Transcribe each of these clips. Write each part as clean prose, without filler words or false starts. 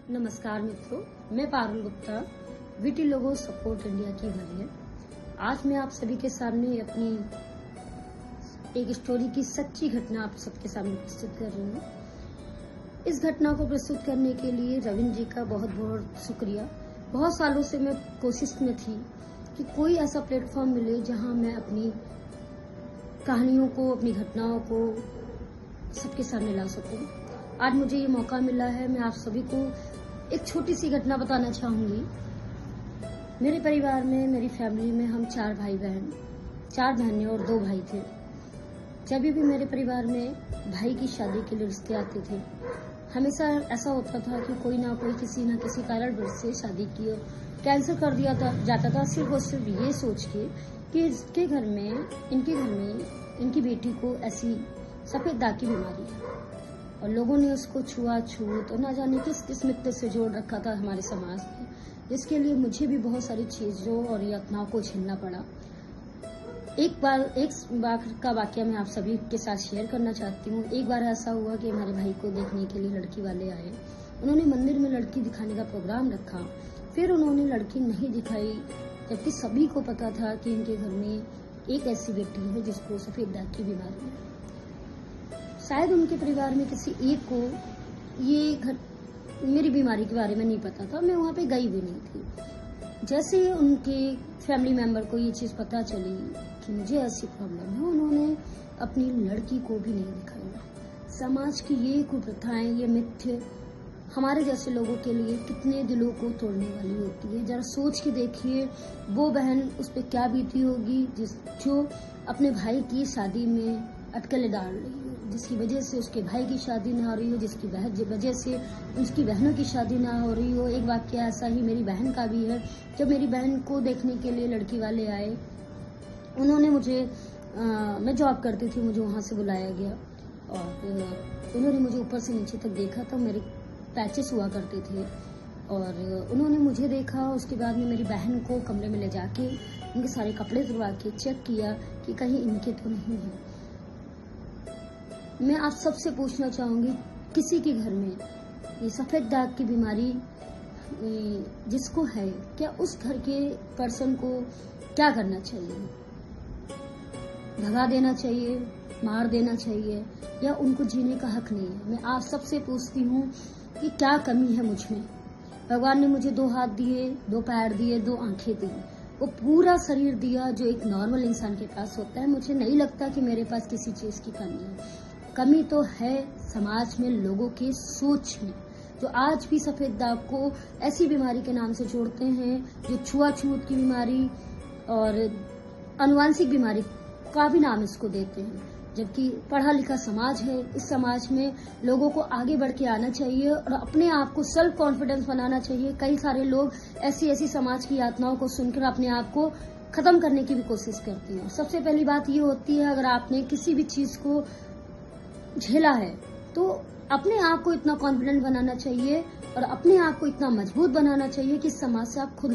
नमस्कार मित्रों, मैं पारुल गुप्ता, वीटी लोगो सपोर्ट इंडिया की वरीयर। आज मैं आप सभी के सामने अपनी एक स्टोरी की सच्ची घटना आप सबके सामने प्रस्तुत कर रही हूँ। इस घटना को प्रस्तुत करने के लिए रविंद्र जी का बहुत बहुत शुक्रिया। बहुत सालों से मैं कोशिश में थी कि कोई ऐसा प्लेटफॉर्म मिले जहाँ मैं अपनी कहानियों को, अपनी घटनाओं को सबके सामने ला सकूं। आज मुझे ये मौका मिला है। मैं आप सभी को एक छोटी सी घटना बताना चाहूंगी। मेरे परिवार में, मेरी फैमिली में हम 4 बहनें और 2 भाई थे। जब भी मेरे परिवार में भाई की शादी के लिए रिश्ते आते थे, हमेशा ऐसा होता था कि कोई ना कोई किसी न किसी कारणवश से शादी की कैंसिल कर दिया जाता था, सिर्फ और सिर्फ ये सोच के कि इनके घर में इनकी बेटी को ऐसी सफेद दाग की बीमारी है और लोगों ने उसको छुआछूत और ना जाने किस मित्र से जोड़ रखा था हमारे समाज में, जिसके लिए मुझे भी बहुत सारी चीजों और यातनाओं को झेलना पड़ा। एक बार का वाकया मैं आप सभी के साथ शेयर करना चाहती हूँ। एक बार ऐसा हुआ कि हमारे भाई को देखने के लिए लड़की वाले आए। उन्होंने मंदिर में लड़की दिखाने का प्रोग्राम रखा, फिर उन्होंने लड़की नहीं दिखाई, जबकि सभी को पता था कि इनके घर में एक ऐसी बेटी है जिसको सफेद दाग की बीमारी है। शायद उनके परिवार में किसी एक को मेरी बीमारी के बारे में नहीं पता था। मैं वहाँ पे गई भी नहीं थी। जैसे उनके फैमिली मेंबर को ये चीज़ पता चली कि मुझे ऐसी प्रॉब्लम है, उन्होंने अपनी लड़की को भी नहीं दिखाया। समाज की ये कुप्रथाएं, ये मिथ्य हमारे जैसे लोगों के लिए कितने दिलों को तोड़ने वाली होती है। जरा सोच के देखिए, वो बहन उस पर क्या बीती होगी जो अपने भाई की शादी में अटकलें डाल रही हो, जिसकी वजह से उसके भाई की शादी ना हो रही हो, जिसकी वजह से उसकी बहनों की शादी ना हो रही हो। एक वाक्य ऐसा ही मेरी बहन का भी है। जब मेरी बहन को देखने के लिए लड़की वाले आए, उन्होंने मुझे मैं जॉब करती थी, मुझे वहाँ से बुलाया गया और उन्होंने मुझे ऊपर से नीचे तक देखा। तो मेरे पैचेस हुआ करते थे और उन्होंने मुझे देखा। उसके बाद में मेरी बहन को कमरे में ले जाके उनके सारे कपड़े धुलवा के चेक किया कि कहीं इनके तो नहीं है। मैं आप सबसे पूछना चाहूंगी, किसी के घर में ये सफेद दाग की बीमारी जिसको है, क्या उस घर के पर्सन को क्या करना चाहिए? भगा देना चाहिए, मार देना चाहिए, या उनको जीने का हक नहीं है? मैं आप सबसे पूछती हूँ कि क्या कमी है मुझ में? भगवान ने मुझे 2 हाथ दिए, 2 पैर दिए, 2 आंखें दी, वो पूरा शरीर दिया जो एक नॉर्मल इंसान के पास होता है। मुझे नहीं लगता कि मेरे पास किसी चीज की कमी है। कमी तो है समाज में, लोगों के सोच में, जो आज भी सफेद दाग को ऐसी बीमारी के नाम से जोड़ते हैं जो छुआछूत की बीमारी और आनुवंशिक बीमारी का भी नाम इसको देते हैं। जबकि पढ़ा लिखा समाज है, इस समाज में लोगों को आगे बढ़ के आना चाहिए और अपने आप को सेल्फ कॉन्फिडेंस बनाना चाहिए। कई सारे लोग ऐसी समाज की यातनाओं को सुनकर अपने आप को खत्म करने की भी कोशिश करते हैं। सबसे पहली बात ये होती है, अगर आपने किसी भी चीज को झेला है तो अपने आप को इतना कॉन्फिडेंट बनाना चाहिए और अपने आप को इतना मजबूत बनाना चाहिए कि समाज से आप खुद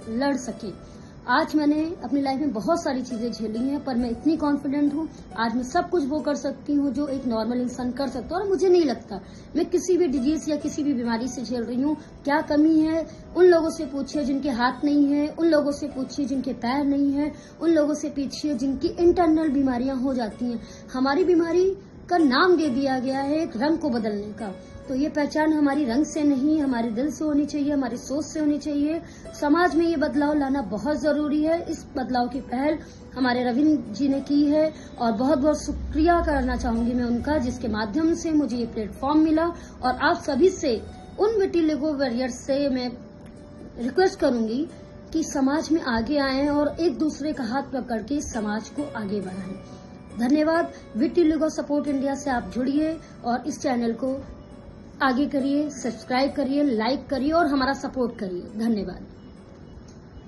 लड़ सकें। आज मैंने अपनी लाइफ में बहुत सारी चीजें झेली हैं, पर मैं इतनी कॉन्फिडेंट हूँ, आज मैं सब कुछ वो कर सकती हूँ जो एक नॉर्मल इंसान कर सकता है। और मुझे नहीं लगता मैं किसी भी डिजीज या किसी भी बीमारी से झेल रही हूँ। क्या कमी है, उन लोगों से पूछिए जिनके हाथ नहीं है, उन लोगों से पूछिए जिनके पैर नहीं है, उन लोगों से पूछिए जिनकी इंटरनल बीमारियां हो जाती हैं। हमारी बीमारी का नाम दे दिया गया है एक रंग को बदलने का। तो ये पहचान हमारी रंग से नहीं, हमारे दिल से होनी चाहिए, हमारी सोच से होनी चाहिए। समाज में ये बदलाव लाना बहुत जरूरी है। इस बदलाव की पहल हमारे रविंद्र जी ने की है और बहुत बहुत शुक्रिया करना चाहूंगी मैं उनका, जिसके माध्यम से मुझे ये प्लेटफॉर्म मिला। और आप सभी से, उन वीटी लोगो वॉरियर्स से मैं रिक्वेस्ट करूंगी कि समाज में आगे आएं और एक दूसरे का हाथ पकड़ के समाज को आगे बढ़ाएं। धन्यवाद। वीटी लोगो सपोर्ट इंडिया से आप जुड़िए और इस चैनल को आगे करिए, सब्सक्राइब करिए, लाइक करिए और हमारा सपोर्ट करिए। धन्यवाद।